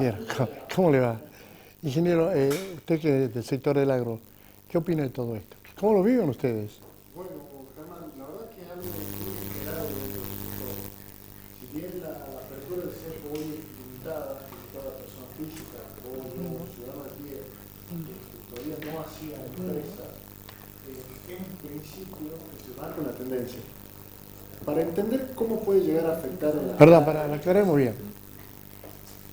ingeniero. ¿Cómo le va? Ingeniero, usted que es del sector del agro, ¿qué opina de todo esto? ¿Cómo lo viven ustedes? Bueno, Germán, la verdad que es algo muy esperado de nuestro sector. Si bien la apertura del cepo hoy es limitada, limitada a personas físicas, o yo, ciudadano de pie, que todavía no hacía empresa, es un principio que se marca una tendencia. Para entender cómo puede llegar a afectar a Perdón, para aclaremos bien.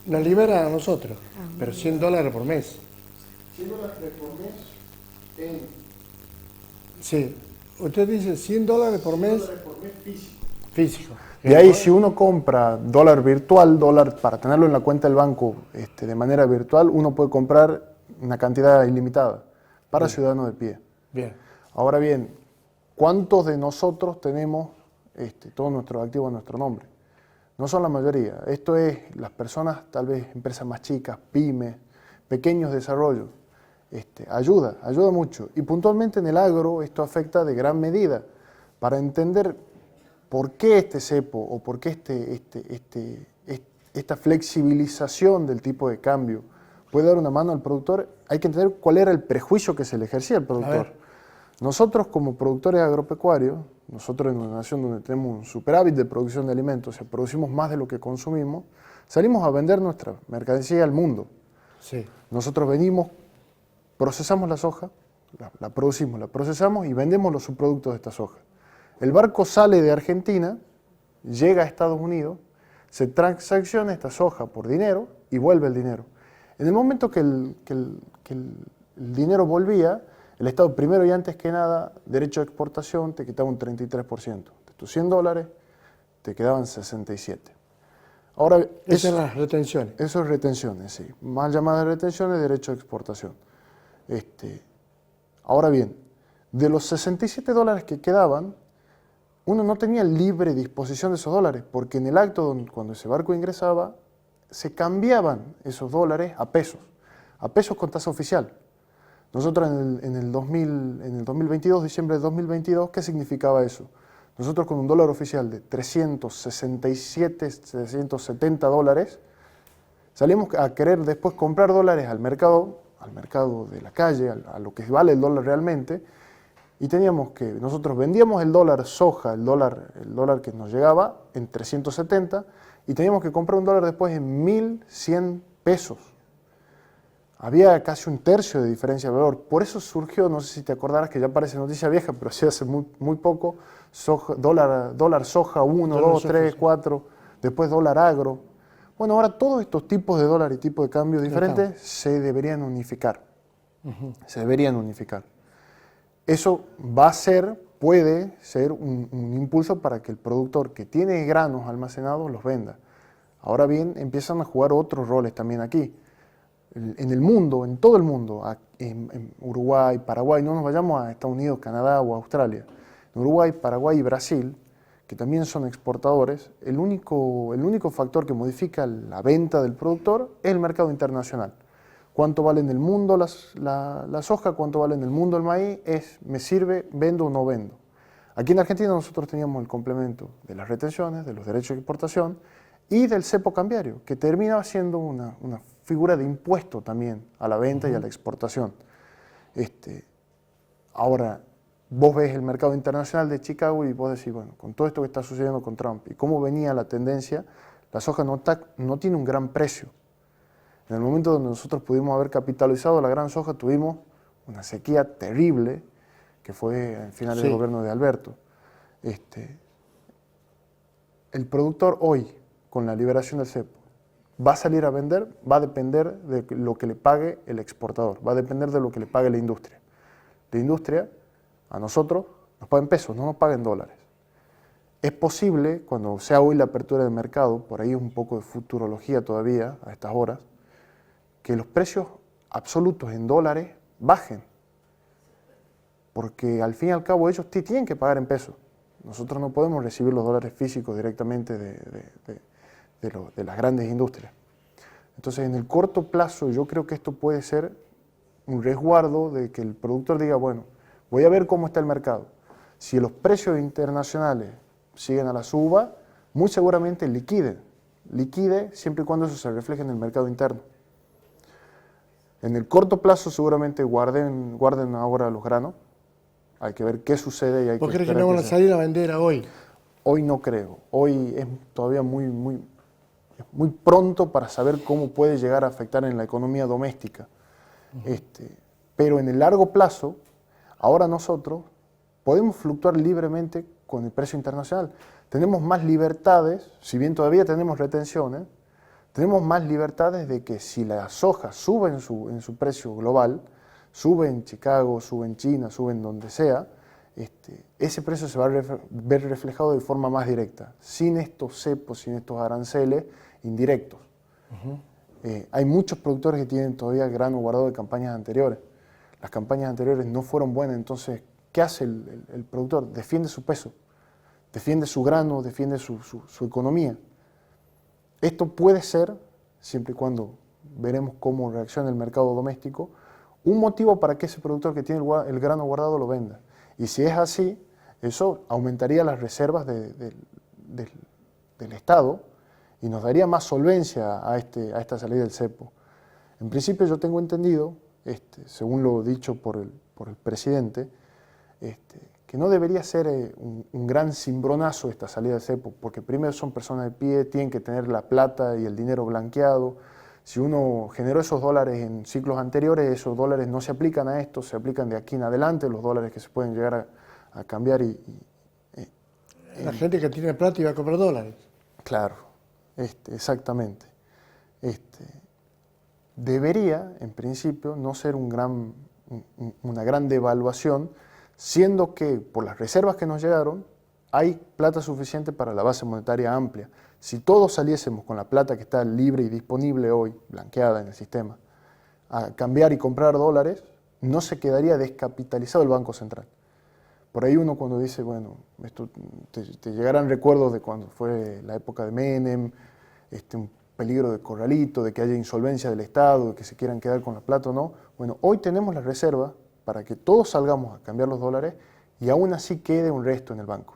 Nos libera a nosotros, pero $100 por mes. $100 por mes en Sí, usted dice $100 por mes $100 por mes físico. físico. De ahí, si uno compra dólar virtual, dólar para tenerlo en la cuenta del banco de manera virtual, uno puede comprar una cantidad ilimitada para ciudadanos de pie. Bien. Ahora bien, ¿cuántos de nosotros tenemos todos nuestros activos a nuestro nombre? No son la mayoría. Esto es las personas, tal vez empresas más chicas, pymes, pequeños desarrollos. Ayuda mucho. Y puntualmente en el agro esto afecta de gran medida. Para entender por qué este cepo o por qué esta flexibilización del tipo de cambio puede dar una mano al productor, hay que entender cuál era el prejuicio que se le ejercía al productor. Nosotros como productores agropecuarios, nosotros en una nación donde tenemos un superávit de producción de alimentos, o sea, producimos más de lo que consumimos, salimos a vender nuestra mercancía al mundo. Sí. Nosotros venimos, procesamos la soja, la producimos, la procesamos y vendemos los subproductos de esta soja. El barco sale de Argentina, llega a Estados Unidos, se transacciona esta soja por dinero y vuelve el dinero. En el momento que el dinero volvía, el Estado, primero y antes que nada, derecho de exportación, te quitaba un 33%. De tus $100, te quedaban 67. Ahora, Esas son las retenciones. Eso es retenciones, sí. Mal llamadas retenciones, derecho de exportación. Ahora bien, de los $67 que quedaban, uno no tenía libre disposición de esos dólares, porque en el acto cuando ese barco ingresaba, se cambiaban esos dólares a pesos con tasa oficial. Nosotros en el 2022, diciembre de 2022, ¿qué significaba eso? Nosotros con un dólar oficial de 367, 370 dólares, salimos a querer después comprar dólares al mercado de la calle, a lo que vale el dólar realmente, y teníamos que, nosotros vendíamos el dólar soja, el dólar que nos llegaba en 370, y teníamos que comprar un dólar después en 1.100 pesos. Había casi un tercio de diferencia de valor. Por eso surgió, no sé si te acordarás, que ya parece noticia vieja, pero sí hace muy poco, dólar soja 1, 2, 3, 4, después dólar agro. Bueno, ahora todos estos tipos de dólar y tipos de cambio diferentes se deberían unificar. Se deberían unificar. Eso puede ser un impulso para que el productor que tiene granos almacenados los venda. Ahora bien, empiezan a jugar otros roles también aquí. En el mundo, en todo el mundo, en Uruguay, Paraguay, no nos vayamos a Estados Unidos, Canadá o Australia. En Uruguay, Paraguay y Brasil, que también son exportadores, el único factor que modifica la venta del productor es el mercado internacional. ¿Cuánto vale en el mundo la soja? ¿Cuánto vale en el mundo el maíz? ¿Me sirve, vendo o no vendo? Aquí en Argentina nosotros teníamos el complemento de las retenciones, de los derechos de exportación y del cepo cambiario, que termina siendo una figura de impuesto también a la venta y a la exportación. Ahora, vos ves el mercado internacional de Chicago y vos decís, bueno, con todo esto que está sucediendo con Trump y cómo venía la tendencia, la soja no tiene un gran precio. En el momento donde nosotros pudimos haber capitalizado la gran soja, tuvimos una sequía terrible, que fue al final del gobierno de Alberto. El productor hoy, con la liberación del cepo, va a salir a vender, va a depender de lo que le pague el exportador, va a depender de lo que le pague la industria. La industria, a nosotros, nos paga en pesos, no nos paga en dólares. Es posible, cuando sea hoy la apertura del mercado, por ahí es un poco de futurología todavía, a estas horas, que los precios absolutos en dólares bajen, porque al fin y al cabo ellos tienen que pagar en pesos. Nosotros no podemos recibir los dólares físicos directamente de las grandes industrias. Entonces, en el corto plazo, yo creo que esto puede ser un resguardo de que el productor diga, bueno, voy a ver cómo está el mercado. Si los precios internacionales siguen a la suba, muy seguramente liquiden liquide siempre y cuando eso se refleje en el mercado interno. En el corto plazo seguramente guarden ahora los granos. Hay que ver qué sucede y hay que ¿Vos crees que esperar no van a que sea. salir a vender hoy? Hoy no creo. Hoy es todavía muy pronto para saber cómo puede llegar a afectar en la economía doméstica. Pero en el largo plazo, ahora nosotros podemos fluctuar libremente con el precio internacional. Tenemos más libertades, si bien todavía tenemos retenciones, tenemos más libertades de que si la soja sube en su precio global, sube en Chicago, sube en China, sube en donde sea, ese precio se va a ver reflejado de forma más directa, sin estos cepos, sin estos aranceles indirectos. Hay muchos productores que tienen todavía grano guardado de campañas anteriores. Las campañas anteriores no fueron buenas, entonces, ¿qué hace el productor? Defiende su peso, defiende su grano, defiende su economía. Esto puede ser, siempre y cuando veremos cómo reacciona el mercado doméstico, un motivo para que ese productor que tiene el grano guardado lo venda. Y si es así, eso aumentaría las reservas del Estado y nos daría más solvencia a esta salida del cepo. En principio yo tengo entendido, según lo dicho por el presidente, que no debería ser un gran cimbronazo esta salida del cepo, porque primero son personas de pie, tienen que tener la plata y el dinero blanqueado. Si uno generó esos dólares en ciclos anteriores, esos dólares no se aplican a esto, se aplican de aquí en adelante, los dólares que se pueden llegar a cambiar. La gente que tiene plata iba a comprar dólares. Claro, exactamente. Debería, en principio, no ser una gran devaluación, siendo que por las reservas que nos llegaron, hay plata suficiente para la base monetaria amplia. Si todos saliésemos con la plata que está libre y disponible hoy, blanqueada en el sistema, a cambiar y comprar dólares, no se quedaría descapitalizado el Banco Central. Por ahí uno cuando dice, bueno, esto te llegarán recuerdos de cuando fue la época de Menem, un peligro de corralito, de que haya insolvencia del Estado, de que se quieran quedar con la plata o no. Bueno, hoy tenemos la reserva para que todos salgamos a cambiar los dólares y aún así quede un resto en el banco,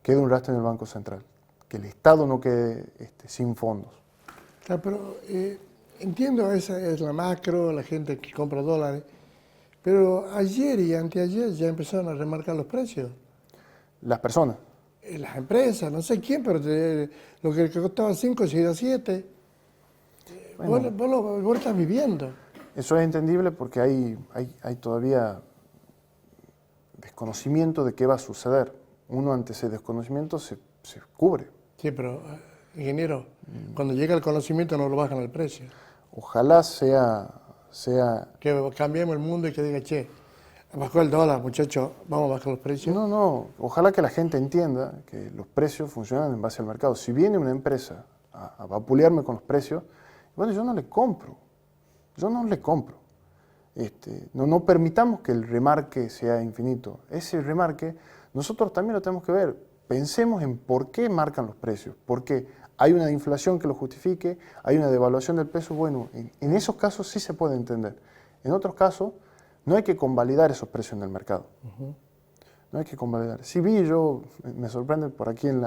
quede un resto en el Banco Central, que el Estado no quede sin fondos. Claro, pero entiendo, esa es la macro, la gente que compra dólares, pero ayer y anteayer ya empezaron a remarcar los precios. Las personas. Las empresas, no sé quién, pero lo que costaba 5 se ha ido a 7. Bueno, Vos lo estás viviendo. Eso es entendible porque hay todavía desconocimiento de qué va a suceder. Uno ante ese desconocimiento se cubre. Sí, pero, ingeniero, cuando llega el conocimiento no lo bajan el precio. Ojalá sea... Que cambiemos el mundo y que diga, che, bajó el dólar, muchachos, vamos a bajar los precios. No, ojalá que la gente entienda que los precios funcionan en base al mercado. Si viene una empresa a vapulearme con los precios, bueno, yo no le compro. No permitamos que el remarque sea infinito. Ese remarque nosotros también lo tenemos que ver. Pensemos en por qué marcan los precios. Porque hay una inflación que lo justifique, hay una devaluación del peso. Bueno, en esos casos sí se puede entender. En otros casos no hay que convalidar esos precios en el mercado. No hay que convalidar. Sí vi yo, me sorprende por aquí en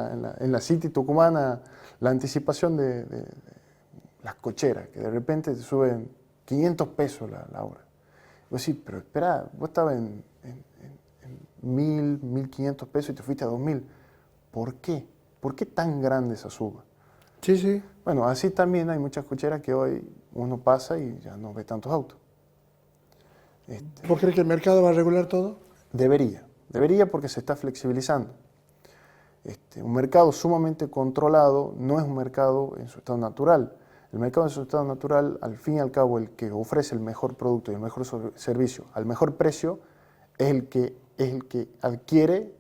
la City tucumana, la anticipación de las cocheras, que de repente te suben 500 pesos la hora. Vos decís, pero espera, vos estabas en 1.000, 1.500 pesos y te fuiste a 2.000. ¿Por qué? ¿Por qué tan grande esa suba? Sí. Bueno, así también hay muchas cocheras que hoy uno pasa y ya no ve tantos autos. ¿Vos crees que el mercado va a regular todo? Debería porque se está flexibilizando. Un mercado sumamente controlado no es un mercado en su estado natural. El mercado en su estado natural, al fin y al cabo, el que ofrece el mejor producto y el mejor servicio al mejor precio es el que adquiere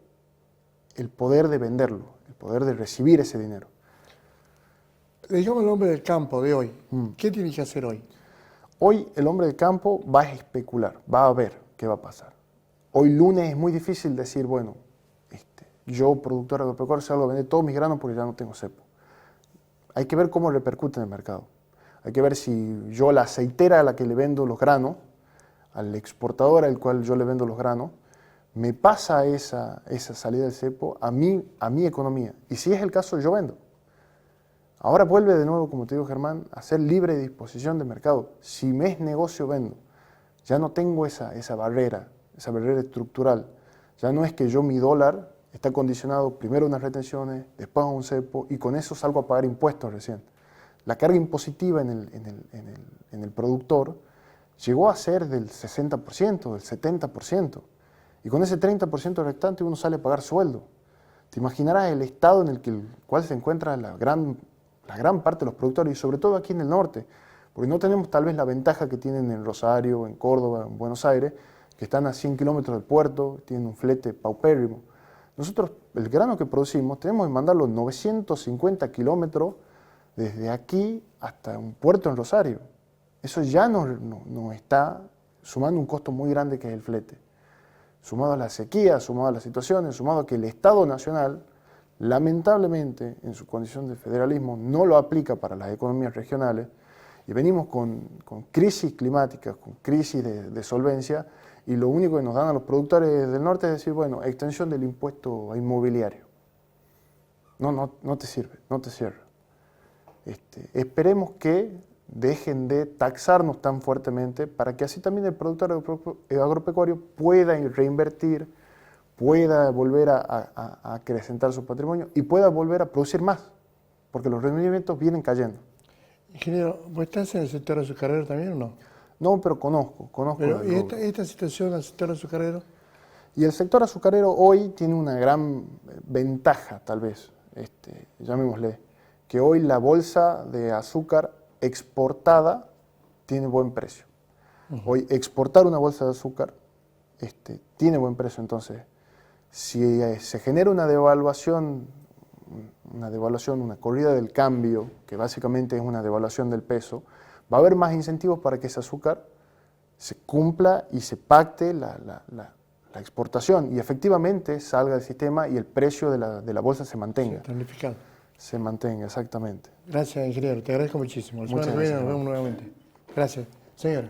el poder de venderlo, el poder de recibir ese dinero. Digamos el hombre del campo de hoy, ¿qué tiene que hacer hoy? Hoy el hombre del campo va a especular, va a ver qué va a pasar. Hoy lunes es muy difícil decir, bueno, yo productor agropecuario salgo a vender todos mis granos porque ya no tengo cepo. Hay que ver cómo repercute en el mercado. Hay que ver si yo la aceitera a la que le vendo los granos, al exportador al cual yo le vendo los granos, me pasa esa salida del cepo a mi economía. Y si es el caso, yo vendo. Ahora vuelve de nuevo, como te digo, Germán, a ser libre disposición de mercado. Si me es negocio, vendo. Ya no tengo esa barrera estructural. Ya no es que yo mi dólar está condicionado primero a unas retenciones, después a un cepo, y con eso salgo a pagar impuestos recién. La carga impositiva en el productor llegó a ser del 60%, del 70%. Y con ese 30% restante uno sale a pagar sueldo. Te imaginarás el estado en el cual se encuentra la gran parte de los productores, y sobre todo aquí en el norte, porque no tenemos tal vez la ventaja que tienen en Rosario, en Córdoba, en Buenos Aires, que están a 100 kilómetros del puerto, tienen un flete paupérrimo. Nosotros, el grano que producimos, tenemos que mandarlo 950 kilómetros desde aquí hasta un puerto en Rosario. Eso ya nos está sumando un costo muy grande que es el flete. Sumado a la sequía, sumado a las situaciones, sumado a que el Estado Nacional, lamentablemente, en su condición de federalismo, no lo aplica para las economías regionales, y venimos con crisis climáticas, con crisis de solvencia, y lo único que nos dan a los productores del norte es decir, bueno, extensión del impuesto inmobiliario. No te sirve, no te cierra. Esperemos que dejen de taxarnos tan fuertemente para que así también el productor agropecuario pueda reinvertir, pueda volver a acrecentar su patrimonio y pueda volver a producir más, porque los rendimientos vienen cayendo. Ingeniero, ¿vos estás en el sector azucarero también o no? No, pero conozco. Pero, el ¿y rubro. esta situación del sector azucarero? Y el sector azucarero hoy tiene una gran ventaja, tal vez, llamémosle, que hoy la bolsa de azúcar exportada tiene buen precio. Hoy exportar una bolsa de azúcar tiene buen precio. Entonces, si se genera una devaluación, una corrida del cambio, que básicamente es una devaluación del peso, va a haber más incentivos para que ese azúcar se cumpla y se pacte la exportación y efectivamente salga del sistema y el precio de la bolsa se mantenga. Sí, tonificado. Se mantenga, exactamente. Gracias, ingeniero. Te agradezco muchísimo. La semana Muchas que viene gracias, nos vemos nuevamente. Gracias. Señora.